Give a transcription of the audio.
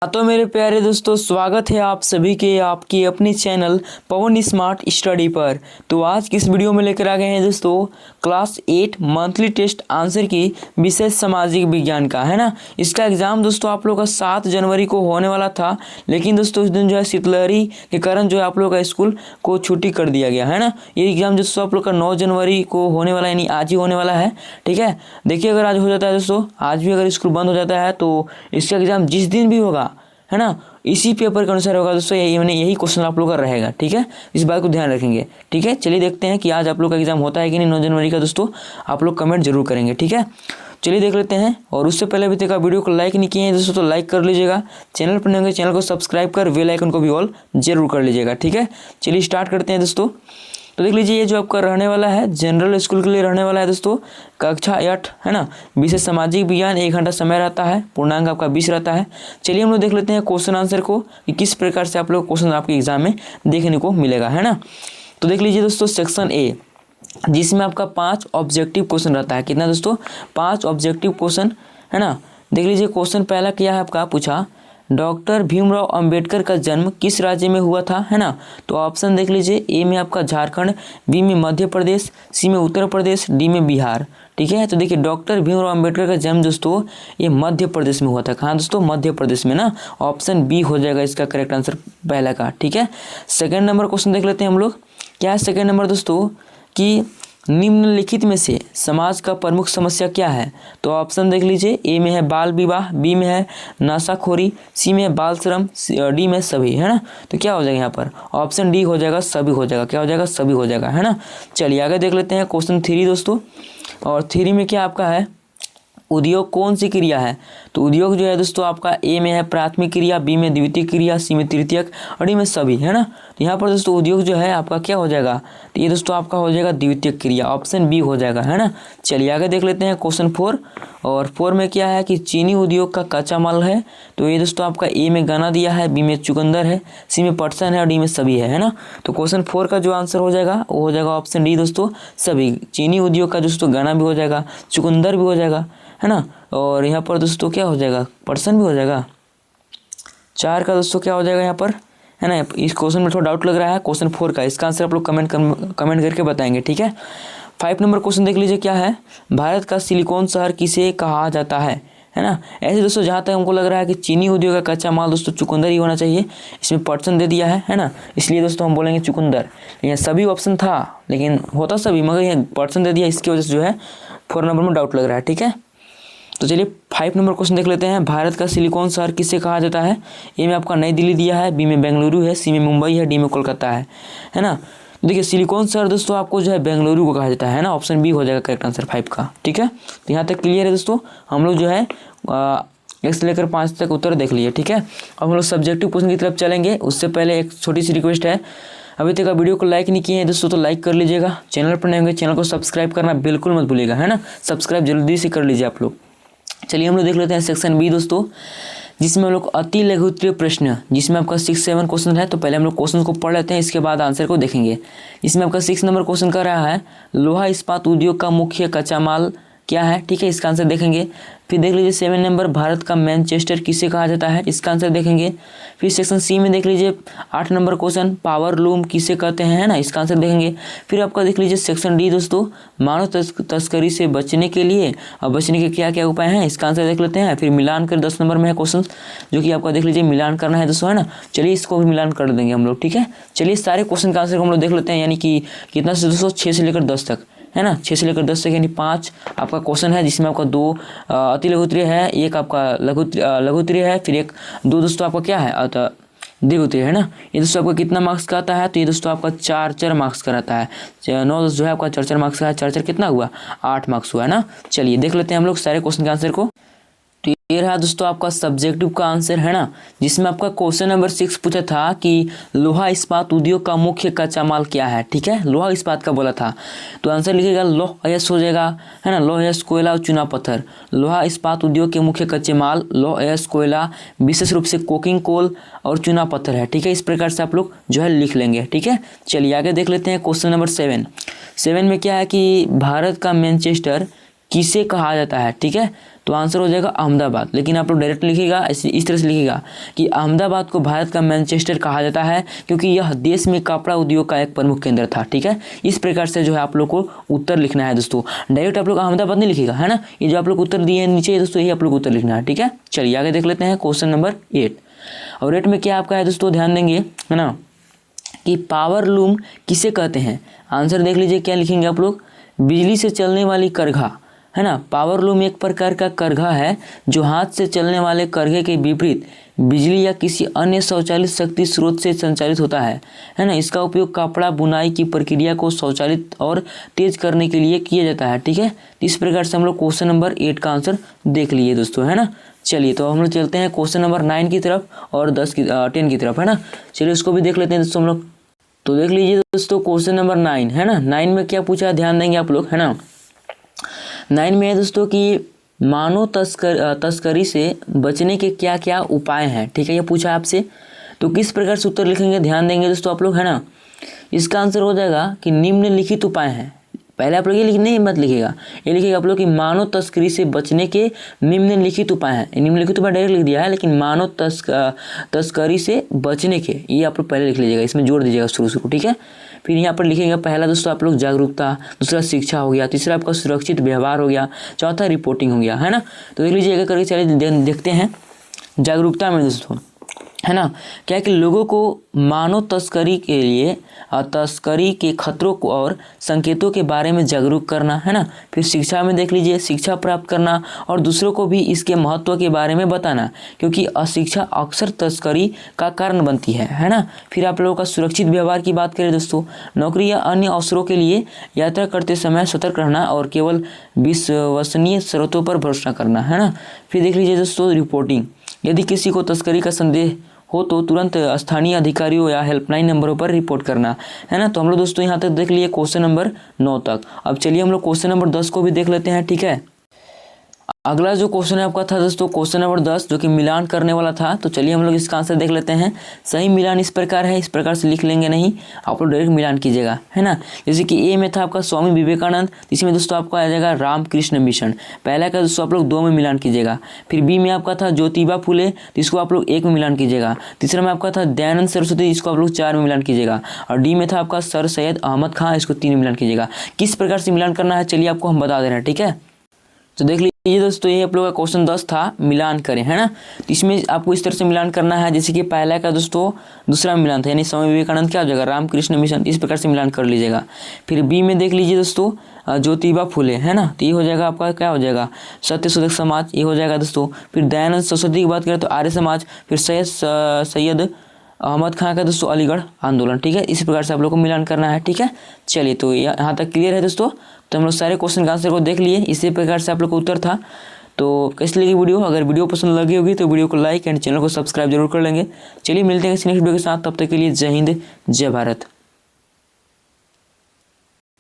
तो मेरे प्यारे दोस्तों, स्वागत है आप सभी के आपकी अपनी चैनल पवन स्मार्ट स्टडी पर। तो आज की इस वीडियो में लेकर आ गए हैं दोस्तों क्लास 8 मंथली टेस्ट आंसर की विशेष सामाजिक विज्ञान का, है ना। इसका एग्ज़ाम दोस्तों आप लोग का 7 जनवरी को होने वाला था, लेकिन दोस्तों उस दिन जो है शीतलहरी के कारण जो है आप लोग का स्कूल को छुट्टी कर दिया गया, है ना। ये एग्ज़ाम दोस्तों आप लोग का 9 जनवरी को होने वाला है, यानी आज ही होने वाला है। ठीक है, देखिए अगर आज हो जाता है दोस्तों, आज भी अगर स्कूल बंद हो जाता है तो इसका एग्ज़ाम जिस दिन भी होगा, है ना, इसी पेपर के अनुसार होगा दोस्तों। यही क्वेश्चन आप लोग का रहेगा। ठीक है, इस बात को ध्यान रखेंगे। ठीक है, चलिए देखते हैं कि आज आप लोग का एग्जाम होता है कि नहीं 9 जनवरी का दोस्तों। आप लोग कमेंट जरूर करेंगे। ठीक है, चलिए देख लेते हैं। और उससे पहले अभी तक आप वीडियो को लाइक नहीं किए हैं दोस्तों तो लाइक कर लीजिएगा। चैनल पर नहीं होंगे चैनल को सब्सक्राइब कर बेल आइकन को भी ऑल जरूर कर लीजिएगा। ठीक है, चलिए स्टार्ट करते हैं दोस्तों। तो देख लीजिए, ये जो आपका रहने वाला है जनरल स्कूल के लिए रहने वाला है दोस्तों, कक्षा 8, है ना। विशेष सामाजिक विज्ञान 1 घंटा समय रहता है, पूर्णांक आपका 20 रहता है। चलिए हम लोग देख लेते हैं क्वेश्चन आंसर को कि किस प्रकार से आप लोग क्वेश्चन आपके एग्जाम में देखने को मिलेगा, है ना। तो देख लीजिए दोस्तों, सेक्शन ए जिसमें आपका 5 ऑब्जेक्टिव क्वेश्चन रहता है। कितना दोस्तों? 5 ऑब्जेक्टिव क्वेश्चन, है ना। देख लीजिए क्वेश्चन पहला क्या है आपका, पूछा डॉक्टर भीमराव अंबेडकर का जन्म किस राज्य में हुआ था, है ना। तो ऑप्शन देख लीजिए, ए में आपका झारखंड, बी में मध्य प्रदेश, सी में उत्तर प्रदेश, डी में बिहार। ठीक है, तो देखिए डॉक्टर भीमराव अंबेडकर का जन्म दोस्तों ये मध्य प्रदेश में हुआ था। कहाँ दोस्तों? मध्य प्रदेश में ना। ऑप्शन बी हो जाएगा इसका करेक्ट आंसर पहला का। ठीक है, सेकेंड नंबर क्वेश्चन देख लेते हैं हम लोग। क्या है सेकेंड नंबर दोस्तों कि निम्नलिखित में से समाज का प्रमुख समस्या क्या है। तो ऑप्शन देख लीजिए, ए में है बाल विवाह, बी में है नशाखोरी, सी में है बाल श्रम, डी में सभी, है ना। तो क्या हो जाएगा यहाँ पर? ऑप्शन डी हो जाएगा, सभी हो जाएगा। क्या हो जाएगा? सभी हो जाएगा, है ना। चलिए आगे देख लेते हैं क्वेश्चन 3 दोस्तों। और 3 में क्या आपका है, उद्योग कौन सी क्रिया है। तो उद्योग जो है दोस्तों आपका ए में है प्राथमिक क्रिया, बी में द्वितीय क्रिया, सी में तृतीयक और डी में सभी, है ना। तो यहाँ पर दोस्तों उद्योग जो है आपका क्या हो जाएगा, तो ये दोस्तों आपका हो जाएगा द्वितीय क्रिया। ऑप्शन बी हो जाएगा, है ना। चलिए आगे देख लेते हैं क्वेश्चन 4। और 4 में क्या है कि चीनी उद्योग का कच्चा माल है। तो ये दोस्तों आपका ए में गन्ना दिया है, बी में चुकंदर है, सी में पटसन है और डी में सभी है ना। तो क्वेश्चन 4 का जो आंसर हो जाएगा वो हो जाएगा ऑप्शन डी दोस्तों, सभी। चीनी उद्योग का दोस्तों गन्ना भी हो जाएगा, चुकंदर भी हो जाएगा, है ना। और यहाँ पर दोस्तों क्या हो जाएगा, पटसन भी हो जाएगा। 4 का दोस्तों क्या हो जाएगा यहाँ पर, है ना। इस क्वेश्चन में थोड़ा डाउट लग रहा है क्वेश्चन 4 का, इसका आंसर आप लोग कमेंट करके बताएंगे। ठीक है, 5 नंबर क्वेश्चन देख लीजिए क्या है, भारत का सिलिकॉन शहर किसे कहा जाता है ना। ऐसे दोस्तों जहाँ तक हमको लग रहा है कि चीनी उद्योग का कच्चा माल दोस्तों चुकंदर ही होना चाहिए। इसमें पटसन दे दिया है ना, इसलिए दोस्तों हम बोलेंगे चुकंदर। यहाँ सभी ऑप्शन था लेकिन होता सभी, मगर यहाँ पटसन दे दिया, इसकी वजह से जो है 4 नंबर में डाउट लग रहा है। ठीक है, तो चलिए 5 नंबर क्वेश्चन देख लेते हैं। भारत का सिलिकॉन शहर किसे कहा जाता है। ए में आपका नई दिल्ली दिया है, बी में बेंगलुरु है, सी में मुंबई है, डी में कोलकाता है ना। देखिए सिलिकॉन शहर दोस्तों आपको जो है बेंगलुरु को कहा जाता है ना। ऑप्शन बी हो जाएगा करेक्ट आंसर 5 का। ठीक है, तो यहाँ तक क्लियर है दोस्तों। हम लोग जो है 1 से लेकर 5 तक उत्तर देख लिए। ठीक है, अब हम लोग सब्जेक्टिव क्वेश्चन की तरफ चलेंगे। उससे पहले एक छोटी सी रिक्वेस्ट है, अभी तक आप वीडियो को लाइक नहीं किए हैं दोस्तों तो लाइक कर लीजिएगा। चैनल पर नहीं होंगे चैनल को सब्सक्राइब करना बिल्कुल मत भूलिएगा, है ना। सब्सक्राइब जल्दी से कर लीजिए आप लोग। चलिए हम लोग देख लेते हैं सेक्शन बी दोस्तों, जिसमें हम लोग अति लघु उत्तरीय प्रश्न, जिसमें आपका 6-7 क्वेश्चन है। तो पहले हम लोग क्वेश्चन को पढ़ लेते हैं, इसके बाद आंसर को देखेंगे। इसमें आपका 6 नंबर क्वेश्चन कर रहा है, लोहा इस्पात उद्योग का मुख्य कच्चा माल क्या है। ठीक है, इसका आंसर देखेंगे। फिर देख लीजिए 7 नंबर, भारत का मैनचेस्टर किसे कहा जाता है, इसका आंसर देखेंगे। फिर सेक्शन सी में देख लीजिए 8 नंबर क्वेश्चन, पावर लूम किसे कहते हैं, है ना, इसका आंसर देखेंगे। फिर आपका देख लीजिए सेक्शन डी दोस्तों, मानव तस्करी से बचने के लिए और बचने के क्या क्या उपाय हैं, इसका आंसर देख लेते हैं। फिर मिलान कर 10 नंबर में है क्वेश्चन, जो कि आपका देख लीजिए मिलान करना है दोस्तों, है ना। चलिए इसको भी मिलान कर देंगे हम लोग। ठीक है, चलिए सारे क्वेश्चन का आंसर हम लोग देख लेते हैं, यानी कि कितना से दोस्तों 6 से लेकर 10 तक, है ना। 6 से लेकर 10 तक यानी 5 आपका क्वेश्चन है, जिसमें आपका 2 अति लघु उत्तरीय है, एक आपका लघु उत्तरीय है, फिर 2 दोस्तों आपका क्या है दीर्घ उत्तरीय, है ना। ये दोस्तों आपका कितना मार्क्स का आता है, तो ये दोस्तों आपका 4 मार्क्स का रहता है। 9 जो है आपका 4 मार्क्स का है, 4 कितना हुआ, 8 मार्क्स हुआ, है ना। चलिए देख लेते हैं हम लोग सारे क्वेश्चन के आंसर को। तो ये रहा दोस्तों आपका सब्जेक्टिव का आंसर, है ना, जिसमें आपका क्वेश्चन नंबर 6 पूछा था कि लोहा इस्पात उद्योग का मुख्य कच्चा माल क्या है। ठीक है, लोहा इस्पात का बोला था, तो आंसर लिखिएगा लौह अयस्क हो जाएगा, है ना। लौह अयस्क, कोयला और चूना पत्थर। लोहा इस्पात उद्योग के मुख्य कच्चे माल लौह अयस्क, कोयला, विशेष रूप से कोकिंग कोल और चूना पत्थर है। ठीक है, इस प्रकार से आप लोग जो है लिख लेंगे। ठीक है, चलिए आगे देख लेते हैं क्वेश्चन नंबर 7 में क्या है कि भारत का मैनचेस्टर किसे कहा जाता है। ठीक है, तो आंसर हो जाएगा अहमदाबाद। लेकिन आप लोग डायरेक्ट लिखिएगा, इस तरह से लिखिएगा कि अहमदाबाद को भारत का मैनचेस्टर कहा जाता है क्योंकि यह देश में कपड़ा उद्योग का एक प्रमुख केंद्र था। ठीक है, इस प्रकार से जो है आप लोग को उत्तर लिखना है दोस्तों। डायरेक्ट आप लोग अहमदाबाद नहीं लिखिएगा, है ना। ये जो आप लोग उत्तर दिए हैं नीचे दोस्तों, यही आप लोग उत्तर लिखना है। ठीक है, चलिए आगे देख लेते हैं क्वेश्चन नंबर 8। और 8 में क्या आपका है दोस्तों, ध्यान देंगे, है ना, कि पावर लूम किसे कहते हैं। आंसर देख लीजिए, क्या लिखेंगे आप लोग, बिजली से चलने वाली करघा, है ना। पावर लूम एक प्रकार का करघा है जो हाथ से चलने वाले करघे के विपरीत बिजली या किसी अन्य स्वचालित शक्ति स्रोत से संचालित होता है ना। इसका उपयोग कपड़ा बुनाई की प्रक्रिया को स्वचालित और तेज करने के लिए किया जाता है। ठीक है, इस प्रकार से हम लोग क्वेश्चन नंबर 8 का आंसर देख लिए दोस्तों, है ना। चलिए तो हम लोग चलते हैं क्वेश्चन नंबर 9 की तरफ और 10 की तरफ, है ना। चलिए उसको भी देख लेते हैं दोस्तों हम लोग। तो देख लीजिए दोस्तों क्वेश्चन नंबर 9, है ना। 9 में क्या पूछा है, ध्यान देंगे आप लोग, है ना। 9 में है दोस्तों कि मानव तस्करी से बचने के क्या क्या उपाय हैं। ठीक है, ये पूछा आपसे, तो किस प्रकार से उत्तर लिखेंगे, ध्यान देंगे दोस्तों आप लोग, है ना। इसका आंसर हो जाएगा कि निम्नलिखित उपाय हैं। पहले आप लोग ये लिखने मत लिखिएगा, ये लिखिएगा आप लोग कि मानव तस्करी से बचने के निम्नलिखित उपाय हैं। निम्नलिखित उपाय डायरेक्ट लिख दिया है, लेकिन मानव तस्करी से बचने के, ये आप लोग पहले लिख लीजिएगा, इसमें जोड़ दीजिएगा शुरू। ठीक है, फिर यहाँ पर लिखेंगे पहला दोस्तों आप लोग जागरूकता, दूसरा शिक्षा हो गया, तीसरा आपका सुरक्षित व्यवहार हो गया, चौथा रिपोर्टिंग हो गया, है ना। तो देख लीजिएगा करके, चलिए देखते हैं जागरूकता में दोस्तों, है ना। क्या है कि लोगों को मानव तस्करी के लिए तस्करी के खतरों को और संकेतों के बारे में जागरूक करना, है ना। फिर शिक्षा में देख लीजिए, शिक्षा प्राप्त करना और दूसरों को भी इसके महत्व के बारे में बताना, क्योंकि अशिक्षा अक्सर तस्करी का कारण बनती है ना। फिर आप लोगों का सुरक्षित व्यवहार की बात करें दोस्तों, नौकरी या अन्य अवसरों के लिए यात्रा करते समय सतर्क रहना और केवल विश्वसनीय स्रोतों पर भरोसा करना, है ना। फिर देख लीजिए दोस्तों रिपोर्टिंग, यदि किसी को तस्करी का संदेह हो तो तुरंत स्थानीय अधिकारियों या हेल्पलाइन नंबरों पर रिपोर्ट करना, है ना। तो हम लोग दोस्तों यहाँ तक देख लिए क्वेश्चन नंबर 9 तक। अब चलिए हम लोग क्वेश्चन नंबर 10 को भी देख लेते हैं। ठीक है, अगला जो क्वेश्चन है आपका था दोस्तों क्वेश्चन नंबर 10, जो कि मिलान करने वाला था। तो चलिए हम लोग इसका आंसर देख लेते हैं। सही मिलान इस प्रकार है, इस प्रकार से लिख लेंगे नहीं, आप लोग डायरेक्ट मिलान कीजिएगा, है ना। जैसे कि ए में था आपका स्वामी विवेकानंद, इसमें दोस्तों आपका आ जाएगा रामकृष्ण मिशन, पहला का दोस्तों आप लोग 2 में मिलान कीजिएगा। फिर बी में आपका था ज्योतिबा फुले, इसको आप लोग 1 में मिलान कीजिएगा। तीसरा में आपका था दयानंद सरस्वती, इसको आप लोग 4 में मिलान कीजिएगा। और डी में था आपका सर सैयद अहमद खां, इसको 3 में मिलान कीजिएगा। किस प्रकार से मिलान करना है चलिए आपको हम बता दे रहे हैं। ठीक है, तो देख लीजिए दोस्तों, ये आप लोगों का क्वेश्चन 10 था, मिलान करें, है ना। तो इसमें आपको इस तरह से मिलान करना है, जैसे कि पहला का दोस्तों दूसरा में मिलान था, यानी स्वामी विवेकानंद क्या हो जाएगा, रामकृष्ण मिशन, इस प्रकार से मिलान कर लीजिएगा। फिर बी में देख लीजिए दोस्तों ज्योतिबा फुले, है ना, तो ये हो जाएगा आपका क्या हो जाएगा, सत्यशोधक समाज, ये हो जाएगा दोस्तों। फिर दयानंद सरस्वती की बात करें तो आर्य समाज, फिर सैयद अहमद खां का दोस्तों अलीगढ़ आंदोलन। ठीक है, इस प्रकार से आप लोग को मिलान करना है। ठीक है, चलिए तो यहाँ तक क्लियर है दोस्तों। तो हम लोग सारे क्वेश्चन का आंसर को देख लिए, इसी प्रकार से आप लोग को उत्तर था। तो कैसी लगी वीडियो, अगर वीडियो पसंद लगी होगी तो वीडियो को लाइक एंड चैनल को सब्सक्राइब जरूर कर लेंगे। चलिए मिलते हैं किसी नेक्स्ट वीडियो के साथ, तब तक के लिए जय हिंद जय भारत।